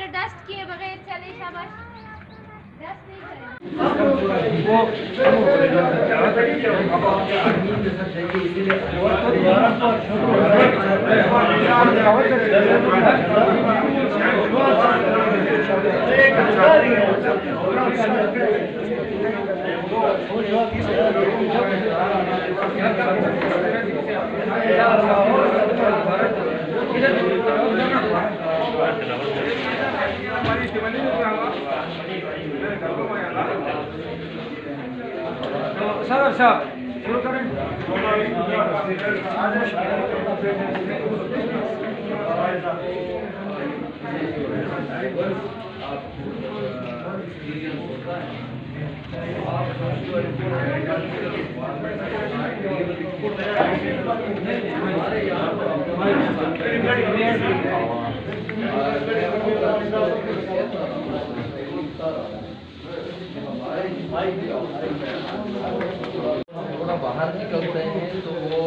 Better dust کیے بغیر چلے شاباش ڈسٹ نہیں کریں صاحب شروع کریں تھوڑا باہر نکلتے ہیں تو وہ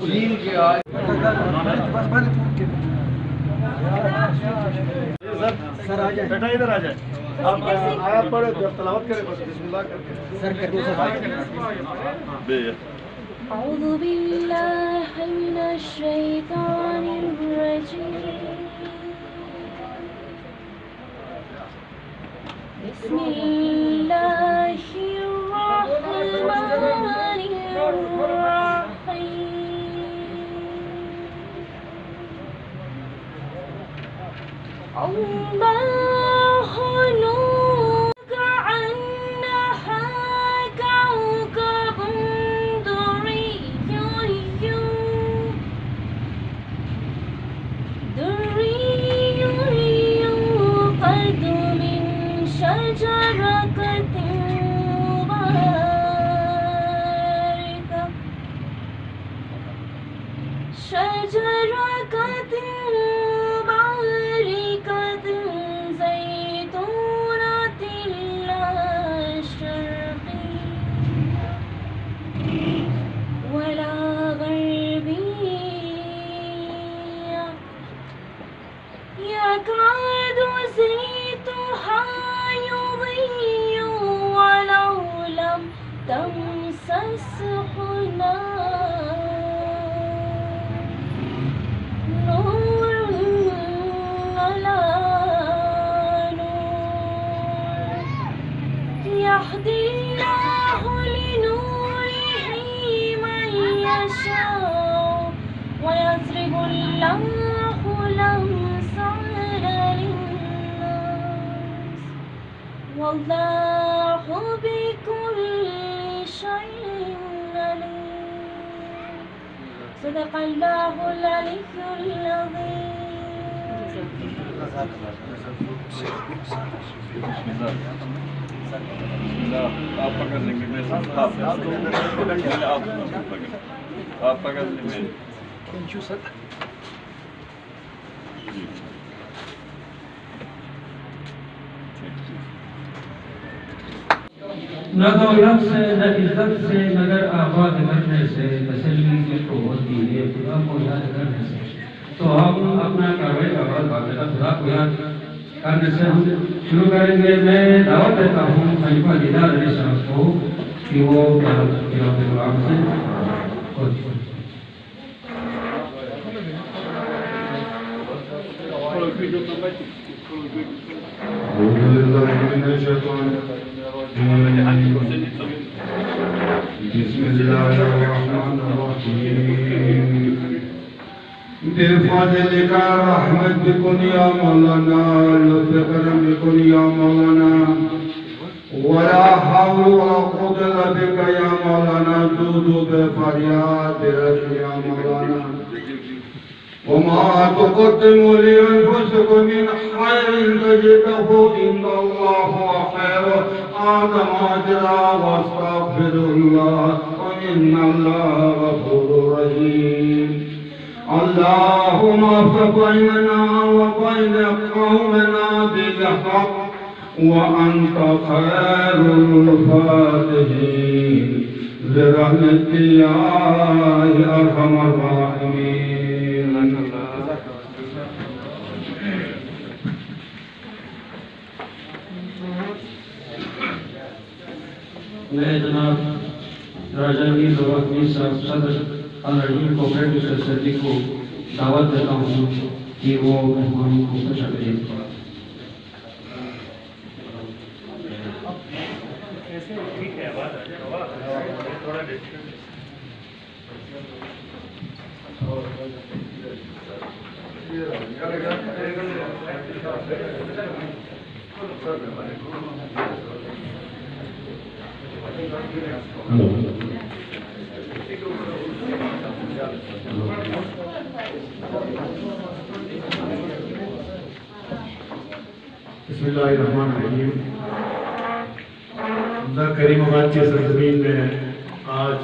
جھیل کے آج سر آ جائیں بیٹا ادھر آ جائیں آپ آیات پڑھے تو تلاوت کریں بس بسم اللہ کرتے سر أعوذ بالله من الشيطان الرجيم بسم الله الرحمن الرحيم الله نور كأنها كوكب دري يوقد من شجرة مباركة زيتونة لا شرقية ولا غربية يكاد زيتها يضيء ولو لم تمسسه نور على نور يهدي الله لنوره من يشاء ويضرب الله الأمثال للناس والله بكل شيء عليم صدق الله العلي العظيم آپ پکڑ لیں گے آپ پکڑ لیں گے نہ دولت سے نہ عزت سے مگر آباد کرنے سے تسلی جس کو ہوتی ہے خدا کو یاد کرنے سے. تو ہم اپنا کاروائی کا بعد خدا کو یاد کرنے سے ہم شروع کریں گے. میں دعوت دیتا ہوں خلیفہ دیدار علیہ السلام کو کہ وہ آپ سے بسم الله الرحمن الرحيم بفضلك رحمتكم يا مولانا لطف بكم يا مولانا ولا حول ولا قوة إلا بك يا مولانا جود بفرياد يا مولانا وما تقدموا لأنفسكم من خير تجده عند الله هو خير آدم أجرا واستغفر الله وإن الله غفور رحيم. اللهم افتح بيننا وبين قومنا بالحق وأنت خير الفاتحين برحمتك يا أرحم الراحمين. میں جناب راجہ میر زواکمی صاحب صدر الرحیم کوپریٹو سوسائٹی کو دعوت دیتا ہوں کہ وہ مہمانوں کو خوش آمدید کریں۔ بسم اللہ الرحمن الرحیم۔ کریم آباد کی سرزمین میں آج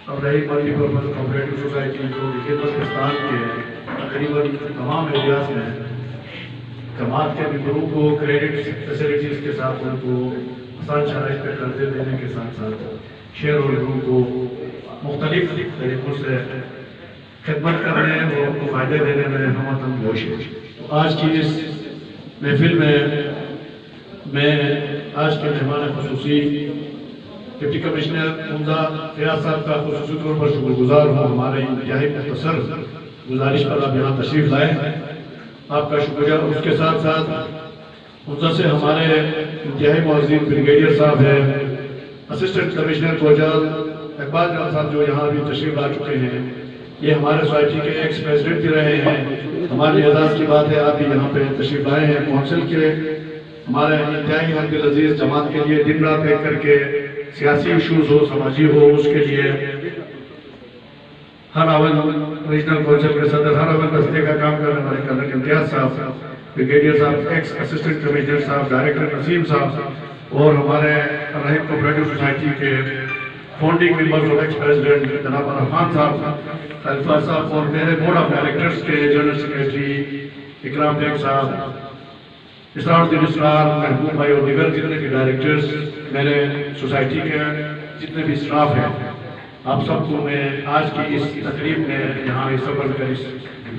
ابراہیم ملٹی پرپز کوآپریٹو سوسائٹی جو بلوچستان کے تقریباً تمام ایریاز میں جماعت کے ممبروں کو کریڈٹ فیسلٹیز کے ساتھ ان کو آسان شرائط پہ قرضے دینے کے ساتھ ساتھ شیئر ہولڈروں کو مختلف طریقوں سے خدمت کرنے اور ان کو فائدے دینے میں ہم کوشش۔ آج کی اس محفل میں آج کے مہمان خصوصی ڈپٹی کمشنر عمدہ فیاض صاحب کا خصوصی طور پر شکر گزار ہوں۔ ہمارے انتہائی مختصر گزارش پر آپ یہاں تشریف لائے، آپ کا شکریہ۔ اس کے ساتھ ساتھ عمدہ سے ہمارے انتہائی معزز بریگیڈیئر صاحب ہیں، اسسٹنٹ کمشنر کوجال اقبال جان صاحب جو یہاں بھی تشریف لا چکے ہیں، یہ ہمارے سوسائٹی کے ایکس پریزیڈنٹ بھی رہے ہیں۔ ہمارے اعزاز کی بات ہے آپ بھی یہاں پہ تشریف لائے ہیں۔ کونسل کے ہمارے انتہائی ہم دل عزیز جماعت کے لیے دن رات ایک کر کے سیاسی ایشوز ہو، سماجی ہو، اس کے لیے ہر اول ریجنل کونسل کے صدر، ہر اول دستے کا کام کرنے والے کرنل امتیاز صاحب، بریگیڈیئر صاحب، ایکس اسسٹنٹ کمشنر صاحب، ڈائریکٹر نسیم صاحب اور ہمارے الرحیم کوآپریٹو سوسائٹی کے فاؤنڈنگ ممبرز اور ایکس پریزیڈنٹ جناب عرفان صاحب، خلیفہ صاحب اور میرے بورڈ آف ڈائریکٹرز کے جنرل سیکریٹری اکرام بیگ صاحب، اسرار الدین اسرار، محبوب بھائی اور دیگر جتنے بھی ڈائریکٹرز، میرے سوسائٹی کے جتنے بھی اسٹاف ہیں، آپ سب کو میں آج کی اس تقریب میں یہاں حصہ بڑھ کر اس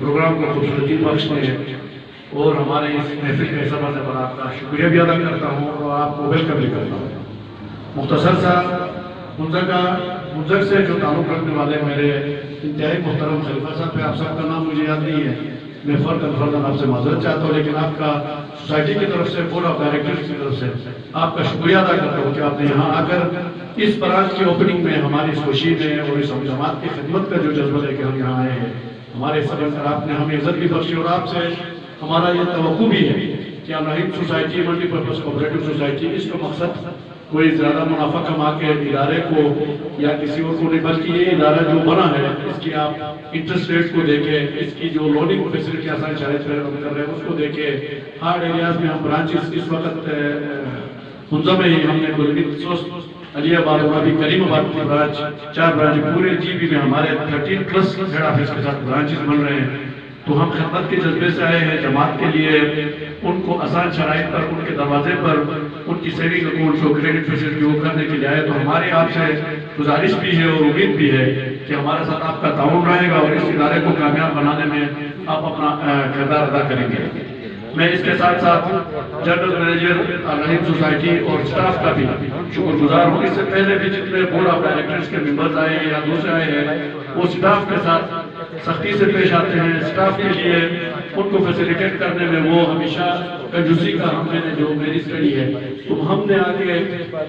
پروگرام کو خوبصورتی بخشنے اور ہمارے اس محفل کے حصہ بڑھنے پر آپ کا شکریہ بھی ادا کرتا ہوں اور آپ کو ویلکم بھی کرتا ہوں۔ مختصر سا منظر سے جو تعلق رکھنے والے میرے انتہائی محترم خلیفہ صاحب پہ، آپ سب کا نام مجھے یاد نہیں ہے، میں فرداً آپ سے معذرت چاہتا ہوں، لیکن آپ کا سوسائٹی کی طرف سے، بورڈ آف ڈائریکٹرز کی طرف سے آپ کا شکریہ ادا کرتا ہوں کہ آپ نے یہاں آ کر اس برانچ کی اوپننگ میں ہماری اس خوشی میں اور اس جماعت کی خدمت کا جو جذبہ لے کے ہم یہاں آئے ہیں، ہمارے سفر پر آپ نے ہمیں عزت بھی بخشی اور آپ سے ہمارا یہ توقع بھی ہے کہ Al-Rahim society multi purpose cooperative society اس کا مقصد کوئی زیادہ منافع کما کے ادارے کو یا کسی اور کو نہیں، بلکہ یہ ادارہ جو بنا ہے اس کی آپ انٹرسٹ ریٹ کو دیکھیں، اس کی جو لوننگ فیسلٹی آسان شرائط پر ہم کر رہے ہیں اس کو دیکھیں۔ ہارڈ ایریاز میں ہم برانچز اس وقت منظم میں ہی ہم نے گلگت سوست علی آباد اور ابھی کریم آباد کی برانچ 4 برانچ پورے جی بی میں ہمارے 13+ ہیڈ آفس کے ساتھ برانچز بن رہے ہیں۔ تو ہم خدمت کے جذبے سے آئے ہیں، جماعت کے لیے ان کو آسان شرائط پر، ان کے دروازے پر ان کی سیونگ اکاؤنٹس کو کریڈٹ فیسلٹی کرنے کے لیے آئے۔ تو ہماری آپ سے گزارش بھی ہے اور امید بھی ہے کہ ہمارے ساتھ آپ کا تعاون رہے گا اور اس ادارے کو کامیاب بنانے میں آپ اپنا کردار ادا کریں گے۔ میں اس کے ساتھ ساتھ جنرل مینیجر الرحیم سوسائٹی اور سٹاف کا بھی شکر گزار ہوں۔ اس سے پہلے بھی جتنے بورڈ آف ڈائریکٹرز کے ممبرز آئے ہیں یا دوسرے آئے ہیں، وہ سٹاف کے ساتھ سختی سے پیش آتے ہیں، سٹاف کے لیے ان کو فیسیلیٹیٹ کرنے میں وہ ہمیشہ کنجوسی کا ہم نے جو محنت کری ہے۔ تو ہم نے آگے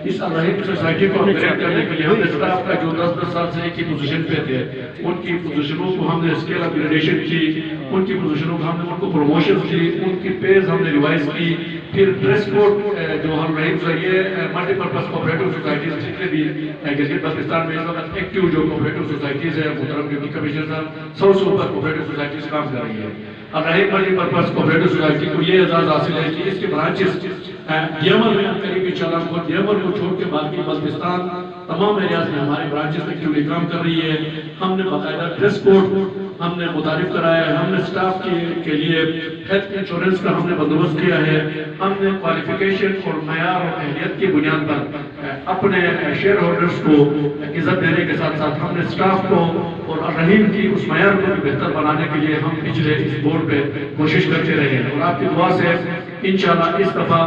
اس الرحیم سوسائٹی کو اپگریڈ کرنے کے لیے ہم نے سٹاف کا جو 10 سال سے ایک ہی پوزیشن پہ تھے، ان کی پوزیشنوں کو ہم نے اسکیل اپ گریڈیشن کی، ان کی پوزیشنوں کو ہم نے ان کو پروموشن دی، ان کی پیز ہم نے ریوائز کی۔ پھر ڈریس کوڈ جو ہم الرحیم ملٹی پرپز کوآپریٹو سوسائٹیز جتنے بھی گلگت بلتستان میں اس وقت ایکٹیو جو کوآپریٹو سوسائٹیز ہیں، محترم ڈپٹی کمشنر صاحب 100 سے اوپر کوآپریٹو سوسائٹیز کام کر رہی ہے۔ الرحیم ملٹی پرپز کوآپریٹو سوسائٹی کو یہ اعزاز حاصل ہے کہ اس کے برانچز ڈیمر میں قریب انشاءاللہ کو ڈیمر کو چھوڑ کے باقی بلتستان تمام ایریاز میں ہمارے برانچز ایکٹیولی کام کر رہی ہے۔ ہم نے باقاعدہ ڈریس کوڈ ہم نے متعارف کرایا ہے، ہم نے سٹاف کے لیے ہیلتھ انشورنس کا ہم نے بندوبست کیا ہے، ہم نے کوالیفیکیشن اور معیار اور اہلیت کی بنیاد پر اپنے شیئر ہولڈرز کو عزت دینے کے ساتھ ساتھ ہم نے سٹاف کو اور الرحیم کی اس معیار کو بھی بہتر بنانے کے لیے ہم پچھلے اس بورڈ پہ کوشش کرتے رہے ہیں، اور آپ کی دعا سے انشاءاللہ اس دفعہ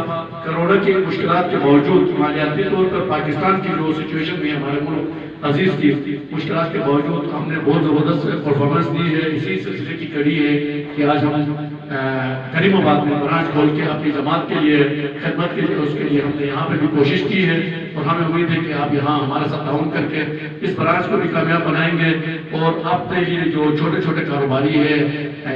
کروڑوں کی مشکلات کے باوجود مالیاتی طور پر پاکستان کی جو سچویشن بھی ہمارے ملک عزیز کی مشکلات کے باوجود ہم نے بہت زبردست پرفارمنس دی ہے۔ اسی سلسلے کی کڑی ہے کہ آج ہم کریم آباد میں برانچ کھول کے اپنی جماعت کے لیے خدمت کے لیے اس کے لیے ہم نے یہاں پہ بھی کوشش کی ہے، اور ہمیں امید ہے کہ آپ یہاں ہمارے ساتھ تعاون کر کے اس برانچ کو بھی کامیاب بنائیں گے، اور آپ کے لیے جو چھوٹے چھوٹے کاروباری ہے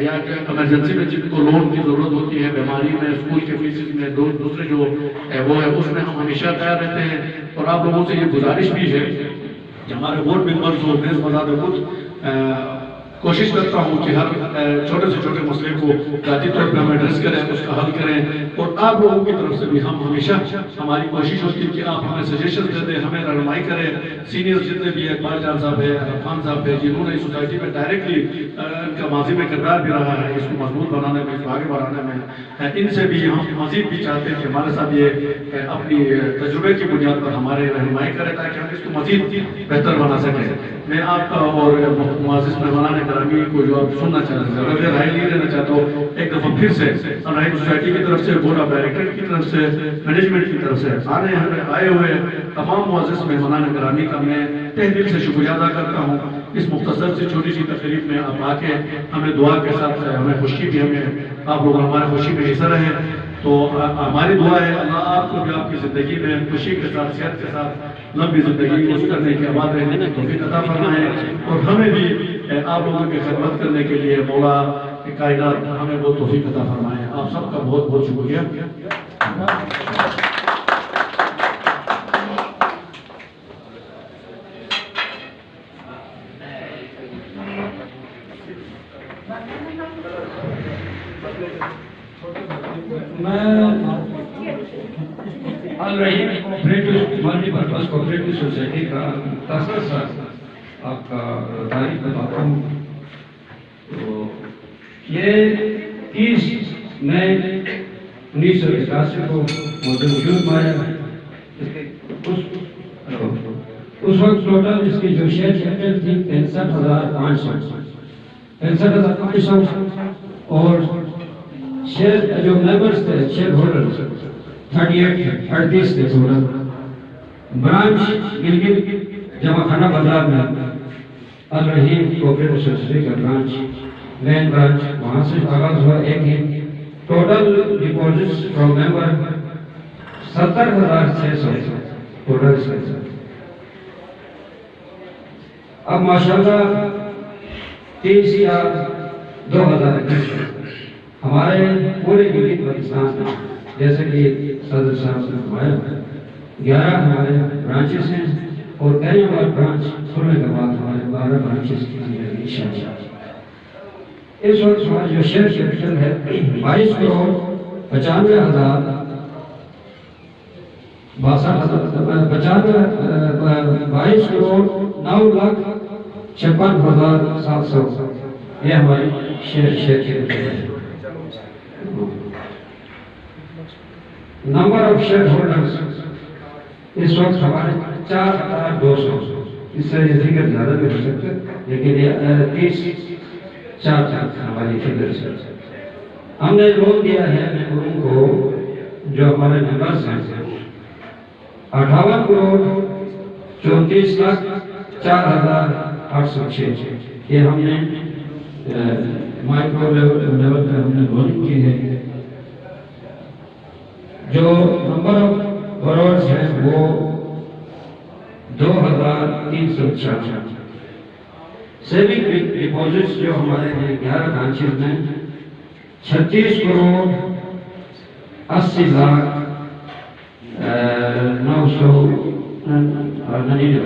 یا ایمرجنسی میں جن کو لون کی ضرورت ہوتی ہے، بیماری میں، اسکول کے فیسز میں، دوسرے جو وہ ہے اس میں ہم ہمیشہ تیار رہتے ہیں، اور آپ لوگوں سے یہ گزارش بھی ہے کہ ہمارے بورڈ ممبرز اور نیز مزاد خود کوشش کرتا ہوں کہ ہر چھوٹے سے چھوٹے مسئلے کو ذاتی طور پہ ہم ایڈریس کریں، اس کا حل کریں، اور آپ لوگوں کی طرف سے بھی ہم ہمیشہ ہماری کوشش ہوتی ہے کہ آپ ہمیں سجیشنز دے دیں، ہمیں رہنمائی کریں۔ سینئرز جتنے بھی اقبال جان صاحب ہے، عرفان صاحب ہے، جنہوں نے اس سوسائٹی میں ڈائریکٹلی ان کا ماضی میں کردار بھی رہا ہے اس کو مضبوط بنانے میں، اس کو آگے بڑھانے میں، ان سے بھی ہم مزید بھی چاہتے ہیں کہ ہمارے ساتھ یہ اپنی تجربے کی بنیاد پر ہمارے رہنمائی کریں تاکہ ہم اس کو مزید بہتر بنا سکیں۔ میں آپ کا اور معزز مہمانان گرامی کو جو آپ سننا چاہتے ہیں، اگر رائے نہیں لینا چاہتا ہوں، ایک دفعہ پھر سے رائے سوسائٹی کی طرف سے، بورڈ آف ڈائریکٹر کی طرف سے، مینجمنٹ کی طرف سے آئے ہوئے تمام معزز مہمانان گرامی کا میں تہ دل سے شکریہ ادا کرتا ہوں۔ اس مختصر سے چھوٹی سی تقریب میں آپ آ کے ہمیں دعا کے ساتھ ہمیں خوشی بھی آپ لوگ ہمارے خوشی میں حصہ رہے، تو ہماری دعا ہے اللہ آپ کو بھی آپ کی زندگی میں خوشی کے ساتھ، صحت کے ساتھ لمبی زندگی کو کرنے کے آباد رہنے کی توفیق عطا فرمائے، اور ہمیں بھی آپ لوگوں کی خدمت کرنے کے لیے مولا کائنات ہمیں وہ توفیق عطا فرمائے۔ آپ سب کا بہت بہت شکریہ۔ الرحیم cooperative multi purpose cooperative society کا تاسیس آپ کا تاریخ بتاتا ہوں، تو یہ 30 مئی 1981 کو وجود میں آیا۔ اس وقت ٹوٹل اس کی جو شیئر کیپٹل تھی 65,500 اور شیئر جو ممبرز تھے، شیئر ہولڈرز 38 تھے ٹوٹل۔ برانچ گلگت جمع خانہ بازار میں الرحیم کوآپریٹو سوسائٹی کا برانچ، مین برانچ وہاں سے آغاز ہوا۔ ایک ہی total deposits from member 70,600 total اس کے ساتھ۔ اب ماشاءاللہ 30 یا 2021 ہمارے پورے گلگت بلتستان میں جیسے کہ صدر صاحب نے فرمایا 11 ہمارے برانچز ہیں، اور کئی اور برانچ کھلنے کے بعد ہمارے 12 برانچز کی انشاءاللہ۔ اس وقت ہماری جو شیئر کیپٹل ہے 22 کروڑ 95,000 22 کروڑ 9,56,700 یہ ہماری شیئر کیپٹل ہے۔ نمبر آف شیئر ہولڈرز اس وقت ہمارے 4,200، اس سے یہ فگر زیادہ بھی ہو سکتے لیکن یہ 30-4 ہماری فگر سے۔ ہم نے لون دیا ہے ان کو جو ہمارے ممبرز ہیں 58 کروڑ 34,04,806 یہ ہم نے مائکرو لیول پہ ہم نے لون کی ہے۔ جو نمبر آف بورورز ہیں وہ 2,366۔ سیونگ ڈپوزٹس جو ہمارے ہیں 11 برانچز میں 36 کروڑ 80,999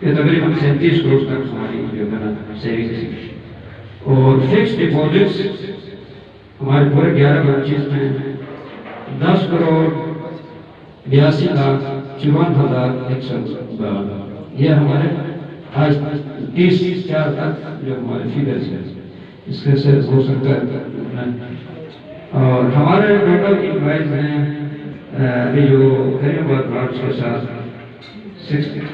یہ تقریباً 37 کروڑ تک ہماری جو ہے نا سیونگ، اور فکس ڈپوزٹس ہمارے پورے 11 برانچز میں 10 کروڑ 82,54,152 یہ ہمارے آج 30/4 تک جو ہمارے فیگرز ہیں اس کے سے ہو سکتا ہے. اور ہمارے ٹوٹل امپلائز ہیں ابھی جو کریم آباد برانچ کے ساتھ 60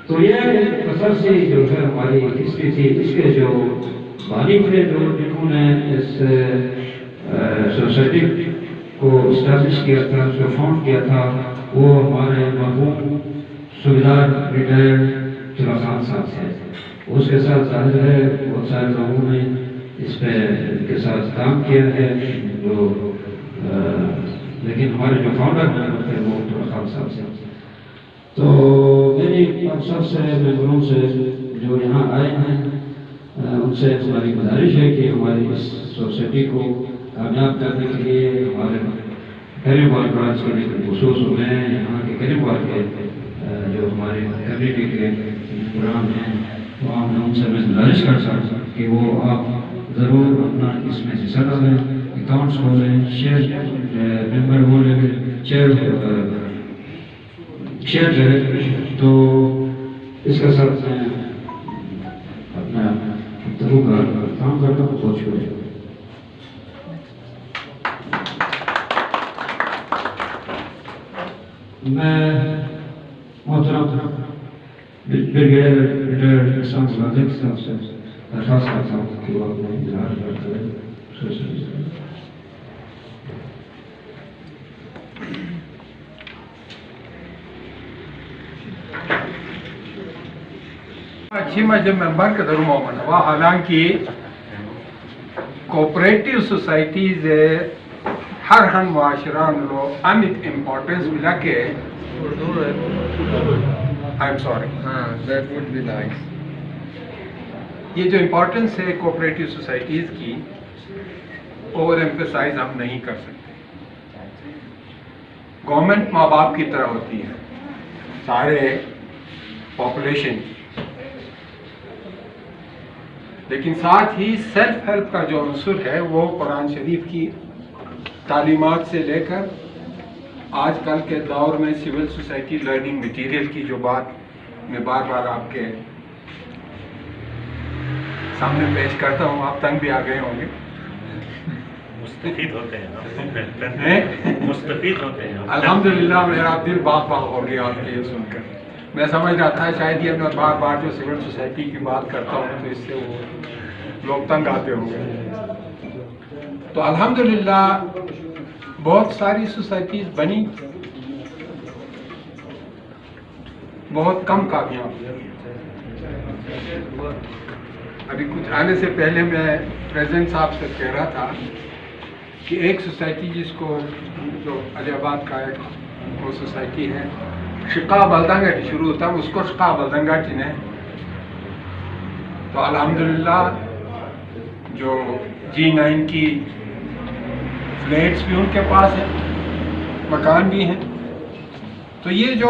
تو یہ اثر سے جو ہے ہماری ہسٹری تھی. اس کے جو بانی تھے جو جنہوں نے اس سوسائٹی کو اسٹیبلش کیا تھا، اس کو فاؤنڈ کیا تھا، وہ ہمارے مرحوم سبیدار ریٹائرڈ چلا خان صاحب تھے. اس کے ساتھ ظاہر ہے بہت سارے لوگوں نے اس پہ کے ساتھ کام کیا ہے جو لیکن ہمارے جو فاؤنڈر ہیں وہ چلا خان صاحب سے. تو میری آپ سب سے ممبروں سے جو یہاں آئے ہیں ان سے ہماری گزارش ہے کہ ہماری اس سوسائٹی کو کامیاب کرنے کے لیے ہمارے کریم آباد برانچ کے خصوص میں یہاں کے کریم آباد کے جو ہمارے کمیونٹی کے پروگرام ہیں وہ ان سے میں گزارش کر سکتا ہوں کہ وہ آپ ضرور اپنا اس میں حصہ ڈالیں، اکاؤنٹس کھولیں، شیئر ممبر ہو لیں، شیئر کریں. تو اس کے ساتھ میں اپنا گفتگو کا کام کرتا ہوں. بہت شکریہ. میں محترم بریگیڈیئر ریٹائرڈ احسان صادق صاحب سے درخواست کرتا ہوں کہ وہ اپنے اظہار کریں. اچھی مجھے ممبر کے دروں مومن ہوا حالانکہ کوپریٹیو سوسائٹیز ہر ہن معاشران لو امت امپورٹنس ملا کے I am sorry that would be nice. یہ جو امپورٹنس ہے کوپریٹیو سوسائٹیز کی اوور ایمفیسائز ہم نہیں کر سکتے. گورنمنٹ ماں باپ کی طرح ہوتی ہے سارے پاپولیشن، لیکن ساتھ ہی سیلف ہیلپ کا جو عنصر ہے وہ قرآن شریف کی تعلیمات سے لے کر آج کل کے دور میں سول سوسائٹی لرننگ مٹیریل کی جو بات میں بار بار آپ کے سامنے پیش کرتا ہوں، آپ تنگ بھی آ گئے ہوں گے. مستفید ہوتے ہیں مستفید ہوتے ہیں. الحمدللہ میرا دل باغ باغ ہو گیا آپ کے یہ سن کر. میں سمجھ رہا تھا شاید یہ میں بار بار جو سول سوسائٹی کی بات کرتا ہوں تو اس سے وہ لوگ تنگ آتے ہوں گے. تو الحمدللہ بہت ساری سوسائٹیز بنی، بہت کم کامیاب. ابھی کچھ آنے سے پہلے میں پریزیڈنٹ صاحب سے کہہ رہا تھا کہ ایک سوسائٹی جس کو جو علی آباد کا ایک وہ سوسائٹی ہے شقا بلدنگا شروع ہوتا ہے، اس کو شقا بلدنگا چنے. تو الحمدللہ جو G9 کی فلیٹس بھی ان کے پاس ہیں، مکان بھی ہیں. تو یہ جو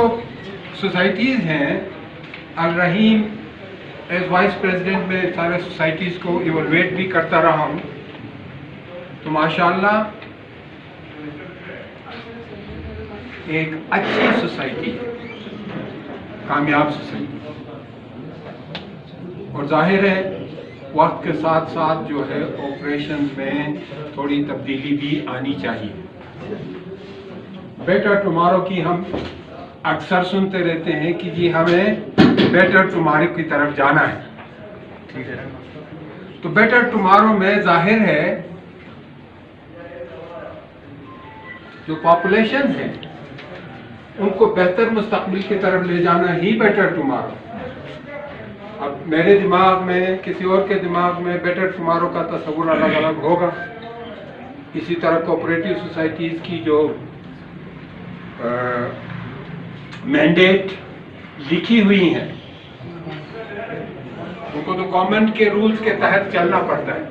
سوسائٹیز ہیں، الرحیم ایز وائس پریزیڈنٹ میں سارے سوسائٹیز کو ایوالویٹ بھی کرتا رہا ہوں. تو ماشاءاللہ ایک اچھی سوسائٹی، کامیاب سوسائٹی. اور ظاہر ہے وقت کے ساتھ ساتھ جو ہے آپریشنز میں تھوڑی تبدیلی بھی آنی چاہیے. بیٹر ٹمارو کی ہم اکثر سنتے رہتے ہیں کہ جی ہمیں بیٹر ٹمارو کی طرف جانا ہے. تو بیٹر ٹمارو میں ظاہر ہے جو پاپولیشن ہے ان کو بہتر مستقبل کی طرف لے جانا ہی بیٹر ٹمارو. اب میرے دماغ میں کسی اور کے دماغ میں بیٹر ٹمارو کا تصور الگ الگ ہوگا. اسی طرح کوپریٹیو سوسائٹیز کی جو مینڈیٹ لکھی ہوئی ہیں ان کو تو گورنمنٹ کے رولز کے تحت چلنا پڑتا ہے.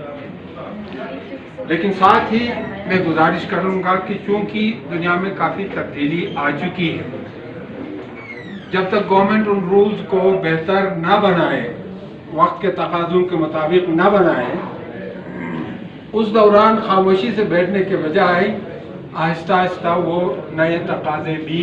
لیکن ساتھ ہی میں گزارش کروں گا کہ چونکہ دنیا میں کافی تبدیلی آ چکی ہے، جب تک گورنمنٹ ان رولز کو بہتر نہ بنائے، وقت کے تقاضوں کے مطابق نہ بنائے، اس دوران خاموشی سے بیٹھنے کے بجائے آہستہ آہستہ وہ نئے تقاضے بھی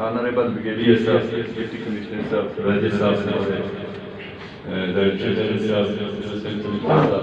Honorable Brigadier Sir, Deputy Commissioner Sir, Rajesh Sir, Director General Sir, Assistant Commissioner Sir,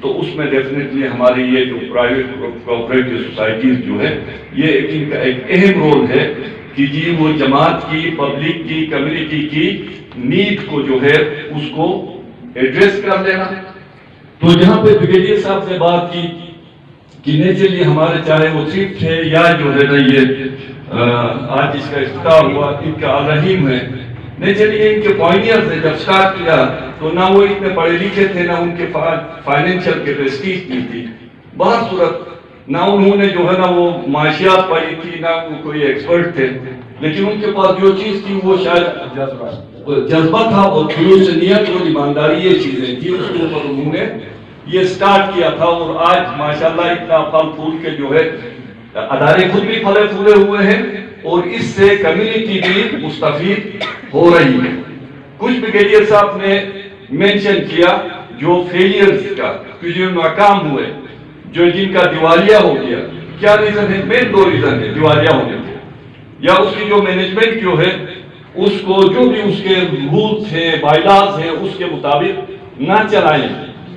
تو اس میں ڈیفینیٹلی ہماری یہ جو پرائیویٹ کوآپریٹو سوسائٹیز جو ہے یہ ان کا ایک اہم رول ہے کہ جی وہ جماعت کی، پبلک کی، کمیونٹی کی نیڈ کو جو ہے اس کو ایڈریس کر لینا۔ تو جہاں پہ بریگیڈیئر صاحب نے بات کی کہ نیچرلی ہمارے چاہے وہ تھرفٹ ہے یا جو ہے نا یہ آج اس کا افتتاح ہوا ان کا الرحیم ہے، نیچرلی ان کے پائنیئرز نے جب سٹارٹ کیا تو نہ وہ اتنے پڑھے لکھے تھے، نہ ان کے فائنینشیل کیپیسٹیز نہیں تھی، بہر صورت نہ انہوں نے جو ہے نا وہ معاشیات پڑھی تھی، نہ وہ کوئی ایکسپرٹ تھے، لیکن ان کے پاس جو چیز تھی وہ شاید جذبہ تھا اور خلوص نیت اور ایمانداری یہ چیزیں تھی، اس کے اوپر انہوں نے یہ سٹارٹ کیا تھا، اور آج ماشاءاللہ اتنا پھل پھول کے جو ہے ادارے خود بھی پھلے پھولے ہوئے ہیں اور اس سے کمیونٹی بھی مستفید ہو رہی ہے۔ کچھ بریگیڈیئر صاحب نے مینشن کیا جو فیلیئرز کا، جو ناکام ہوئے، جو جن کا دیوالیہ ہو گیا، کیا ریزن ہے؟ مین دو ریزن ہے دیوالیہ ہونے کے، یا اس کی جو مینجمنٹ جو ہے اس کو جو بھی اس کے رولز ہیں، بائی لاز ہیں، اس کے مطابق نہ چلائیں،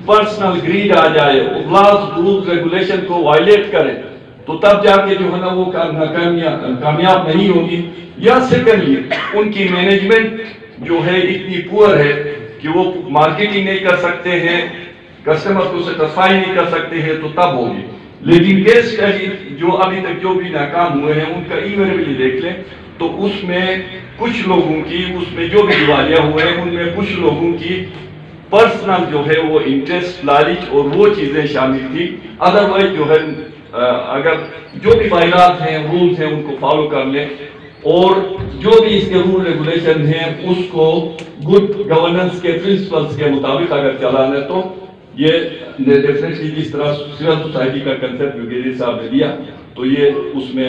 پرسنل گریڈ آ جائے، لاز رولز ریگولیشن کو وائلیٹ کریں، تو تب جا کے جو ہے نا وہ کامیاب نہیں ہوگی۔ یا سیکنڈلی ان کی مینجمنٹ جو ہے اتنی پور ہے کہ وہ مارکیٹنگ نہیں کر سکتے ہیں، کسٹمر کو سیٹسفائی نہیں کر سکتے ہیں، تو تب ہوگی۔ لیکن کیس اسٹڈی جو ابھی تک جو بھی ناکام ہوئے ہیں ان کا ایونٹلی دیکھ لیں تو اس میں کچھ لوگوں کی، اس میں جو بھی دیوالیہ ہوئے ہیں ان میں کچھ لوگوں کی پرسنل جو ہے وہ انٹرسٹ، لالچ اور وہ چیزیں شامل تھی۔ ادروائز جو ہے اگر جو بھی بائی لاز ہیں، رولز ہیں، ان کو فالو کر لیں اور جو بھی اس کے رول ریگولیشن ہیں اس کو گڈ گورننس کے پرنسپلز کے مطابق اگر چلانا ہے تو یہ ڈیفینیٹلی جس طرح سول سوسائٹی کا کنسپٹ بریگیڈیئر صاحب نے دیا تو یہ اس میں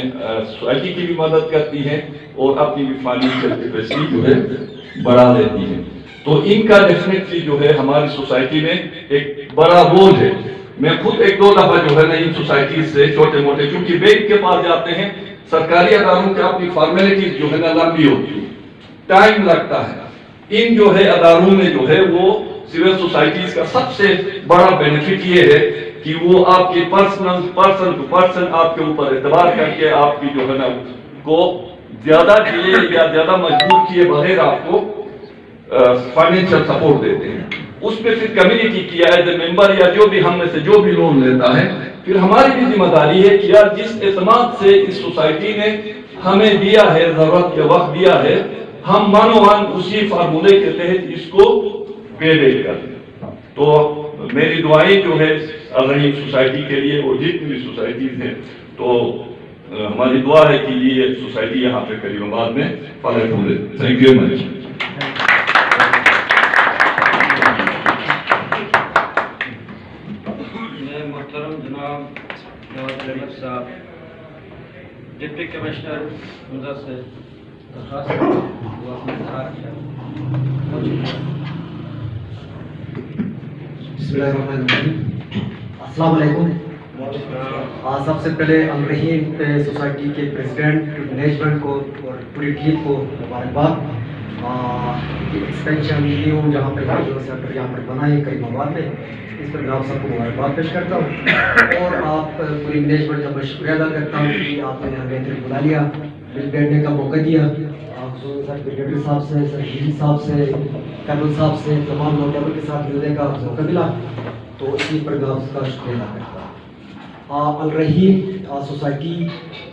سوسائٹی کی بھی مدد کرتی ہے اور اپنی بھی فائنینشیل کیپیسٹی جو ہے بڑھا دیتی ہے۔ تو ان کا ڈیفینیٹلی جو ہے ہماری سوسائٹی میں ایک بڑا رول ہے۔ میں خود ایک دو دفعہ جو ہے نا ان سوسائٹیز سے چھوٹے موٹے، چونکہ بینک کے پاس جاتے ہیں، سرکاری اداروں کے اپنی فارمیلٹیز جو ہے نا لمبی ہوتی ہے، ٹائم لگتا ہے۔ ان جو ہے اداروں میں جو ہے وہ سول سوسائٹیز کا سب سے بڑا بینیفٹ یہ ہے کہ وہ آپ کی پرسن ٹو پرسن آپ کے اوپر اعتبار کر کے آپ کی جو ہے نا کو زیادہ کیے یا زیادہ مجبور کیے بغیر آپ کو فائنینشیل سپورٹ دیتے ہیں۔ اس میں پھر کمیونٹی کی ایز اے ممبر یا جو بھی ہم میں سے جو بھی لون لیتا ہے، پھر ہماری بھی ذمہ داری ہے کہ یار جس اعتماد سے اس سوسائٹی نے ہمیں دیا ہے، ضرورت کے وقت دیا ہے، ہم مانوان اسی فارمولے کے تحت اس کو پے بیک کر۔ تو میری دعائیں جو ہے الرحیم سوسائٹی کے لیے اور جتنی بھی سوسائٹیز ہیں، تو ہماری دعا ہے کہ یہ سوسائٹی یہاں پہ کریم آباد میں پھلے پھولے۔ Thank you very much. محترم جناب جواد احمد صاحب ڈپٹی کمشنر مدہ سے درخواست وہ اپنے اظہار کیا۔ بسم اللہ الرحمن الرحیم، السلام علیکم۔ سب سے پہلے الرحیم سوسائٹی کے پریزیڈنٹ، مینجمنٹ کو اور پوری ٹیم کو مبارکباد۔ ایکسپینشن نیو جہاں پہ سینٹر یہاں پر بنا ہے کئی مواد میں، اس پر میں آپ سب کو مبارکباد پیش کرتا ہوں اور آپ پوری مینجمنٹ کا میں شکریہ ادا کرتا ہوں کہ آپ نے ہمیں ادھر بلا لیا، مل بیٹھنے کا موقع دیا۔ سر بریگیڈیئر صاحب سے، سر ڈی صاحب سے، کرنل صاحب سے، تمام نوٹیبل کے ساتھ ملنے کا موقع ملا، تو اسی پر میں آپ کا شکریہ ادا کرتا ہوں۔ الرحیم سوسائٹی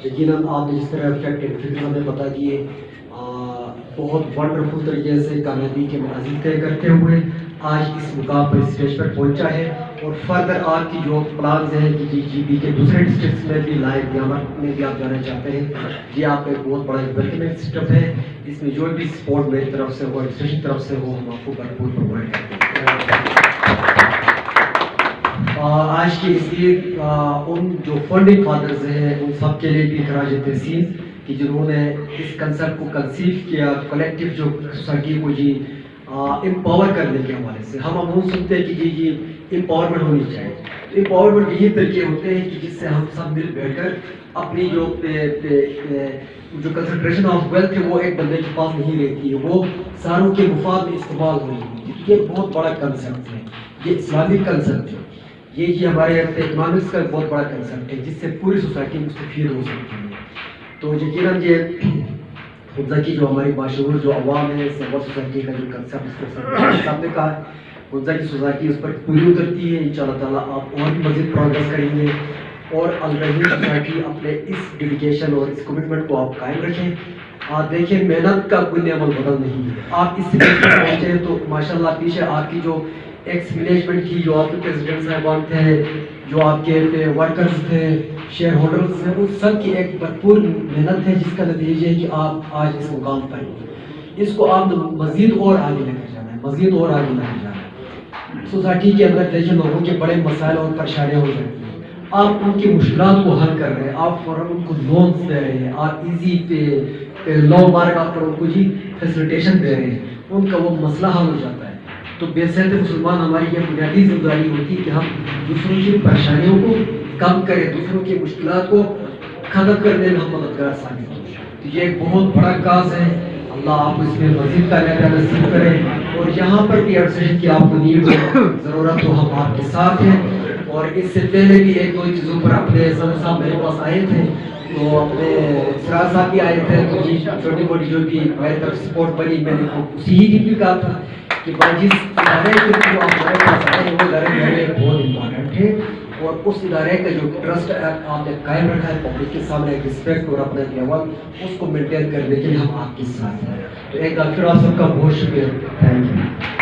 یقیناً آپ نے جس طرح فکر ہمیں بتا دیے، بہت ونڈرفل طریقے سے کامیابی کے مناظر طے کرتے ہوئے آج اس مقام پر اسٹیج پر پہنچا ہے، اور فردر آپ کی جو پلانز ہیں کہ جی بی کے دوسرے ڈسٹرکٹس میں بھی لائق دیامت میں بھی آپ جانا چاہتے ہیں، یہ آپ کا ایک بہت بڑا ڈیولپمنٹ سسٹم ہے، اس میں جو بھی سپورٹ میری طرف سے ہو، ایڈمنسٹریشن کی طرف سے ہو، ہم آپ کو بھرپور پرووائڈ کرتے ہیں۔ آج کے اس لیے ان جو فنڈنگ فادرز ہیں ان سب کے لیے بھی خراج تحسین کہ جنہوں نے اس کنسپٹ کو کنسیو کیا، کلیکٹیو جو سوسائٹی کو جی امپاور کرنے کے حوالے سے۔ ہم عموماً سنتے ہیں کہ جی امپاورمنٹ ہونی چاہیے، امپاورمنٹ یہی طریقے ہوتے ہیں کہ جس سے ہم سب مل بیٹھ کر اپنی جو کنسنٹریشن آف ویلتھ ہے وہ ایک بندے کے پاس نہیں رہتی ہے، وہ ساروں کے مفاد میں استعمال ہونی ہے۔ یہ بہت بڑا کنسپٹ ہے، یہ اسلامک کنسپٹ ہے۔ یہ جی ہمارے اکنامکس کا ایک بہت بڑا کنسیپٹ ہے جس سے پوری سوسائٹی مستفید ہو سکتی ہے. تو یقیناً یہ حفظہ کی جو ہماری باشعور جو عوام ہے سیوا سوسائٹی کا جو کنسیپٹ صاحب نے کہا ہے حفظہ کی سوسائٹی اس پر پوری اترتی ہے. انشاءاللہ تعالیٰ آپ اور بھی مزید پروگریس کریں گے اور الرحیم سوسائٹی اپنے اس ڈیڈیکیشن اور اس کمٹمنٹ کو آپ قائم رکھیں. آپ دیکھیں محنت کا کوئی عمل بدل نہیں ہے. آپ اس سے پہنچے ہیں تو ماشاءاللہ پیچھے آپ کی جو ایکس مینجمنٹ تھی, جو آپ کے پریزیڈنٹ صاحبان تھے, جو آپ کے ورکرز تھے, شیئر ہولڈرز ہیں, ان سب کی ایک بھرپور محنت ہے جس کا نتیجہ ہے کہ آپ آج اس مقام پر ہیں. اس کو آپ مزید اور آگے لے کر جانا ہے, مزید اور آگے لے کر جانا ہے. سوسائٹی کے اندر دیکھیں لوگوں کے بڑے مسائل اور پریشانیاں ہو جاتی ہیں, آپ ان کی مشکلات کو حل کر رہے ہیں, آپ فوراً ان کو لونس دے رہے ہیں, آپ ایزی پہ لو مارک آپ پر ان کو جی فیسلیٹیشن دے رہے ہیں, ان کا وہ مسئلہ حل ہو جاتا ہے. تو بے صحت مسلمان ہماری یہ بنیادی ذمہ داری ہوتی ہے کہ ہم دوسروں کی پریشانیوں کو کم کریں, دوسروں کی مشکلات کو ختم کرنے میں ہم مددگار ثابت ہوں. تو یہ ایک بہت بڑا کاز ہے. اللہ آپ اس میں مزید کامیابی نصیب کریں, اور یہاں پر بھی ارشد کی آپ کو نیڈ ہو, ضرورت ہو, ہم آپ کے ساتھ ہیں. اور اس سے پہلے بھی ایک دو چیزوں پر اپنے صدر صاحب میرے پاس آئے تھے, تو اپنے سراج صاحب بھی آئے تھے, تو جی چھوٹی موٹی جو بھی ہماری طرف سپورٹ بنی, میں نے اسی ہی دن بھی کہا تھا کہ بھائی جس ادارے کے جو آپ ہمارے پاس آئے ہیں وہ ادارے میرے لیے بہت امپورٹنٹ ہے, اور اس ادارے کا جو ٹرسٹ آپ نے قائم رکھا ہے پبلک کے سامنے ایک رسپیکٹ اور اپنا لیول, اس کو مینٹین کرنے کے لیے ہم آپ کے ساتھ ہیں. تو ایک بار پھر آپ سب کا بہت شکریہ. Thank you.